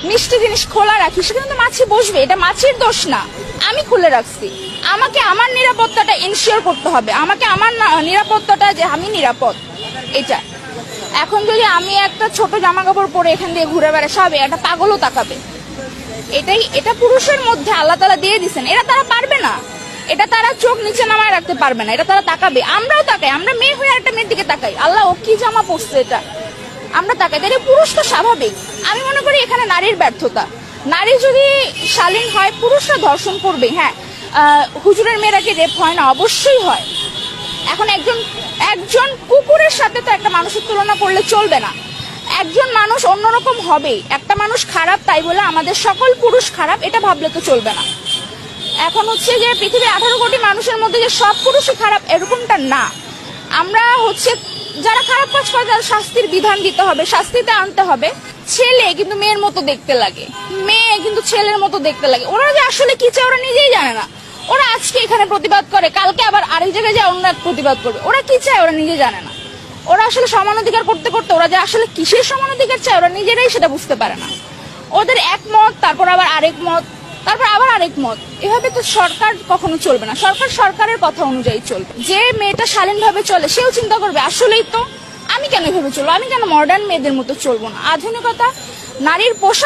মিষ্টি জিনিস খোলা রাখি, সেখানে তো মাছি বসবে, এটা মাছির দোষ না। আমি খুলে রাখছি, আমাকে আমার নিরাপত্তাটা এনশিওর করতে হবে, আমাকে আমার নিরাপত্তাটা যে আমি নিরাপদ এটা। এখন যদি আমি একটা ছোট জামা কাপড় পরে এখান দিয়ে ঘুরে বেড়াতে হবে, একটা পাগলও তাকাবে। এটা পুরুষের মধ্যে আল্লাহ তাআলা দিয়ে দিচ্ছেন, এরা তারা পারবে না, এটা তারা চোখ নিচে নামায় রাখতে পারবে না, এটা তারা তাকাবে। আমরাও তাকাই, আমরা মেয়ে হয়ে একটা মেয়ের দিকে তাকাই, আল্লাহ ও কি জামা পরছে এটা, আমরা তাকাই। তাহলে পুরুষ তো স্বাভাবিক। আমি মনে করি এখানে নারীর ব্যর্থতা। নারী যদি শালীন হয়, পুরুষরা ধর্ষণ করবে। হ্যাঁ, হুজুরের মেয়েরা কি রেপ হয় না? অবশ্যই হয়। এখন একজন কুকুরের সাথে তো একটা মানুষের তুলনা করলে চলবে না। একজন মানুষ অন্যরকম হবেই। একটা মানুষ খারাপ তাই বলে আমাদের সকল পুরুষ খারাপ এটা ভাবলে তো চলবে না। এখন হচ্ছে যে পৃথিবীর 18 কোটি মানুষের মধ্যে যে সব পুরুষই খারাপ এরকমটা না। আমরা হচ্ছে যারা খারাপ কাজ করে তাদের শাস্তির বিধান দিতে হবে, শাস্তিতে আনতে হবে। ছেলে কিন্তু মেয়ের মতো দেখতে লাগে, মেয়ে কিন্তু ছেলের মতো দেখতে লাগে। ওরা যে আসলে কি চায় ওরা নিজেই জানে না। ওরা আজকে এখানে প্রতিবাদ করে, কালকে আবার আরেক জায়গায় যায় অন্য এক প্রতিবাদ করবে। ওরা কি চায় ওরা নিজে জানে না। ওরা আসলে সমান অধিকার করতে করতে ওরা যে আসলে কিসের সমান অধিকার চায় ওরা নিজেরাই সেটা বুঝতে পারে না। ওদের এক মত, তারপর আবার আরেক মত, তারপর আবার আরেক মত। এভাবে তো সরকার কখনো চলবে না। সরকার সরকারের কথা অনুযায়ী চলবে। যে মেয়েটা শালীন ভাবে চলে সেও চিন্তা করবে আসলেই তো আমি কেন এভাবে চলবো, আমি কেন মডার্ন মেয়েদের মতো চলবো না। আধুনিকতা, নারীর পোশাক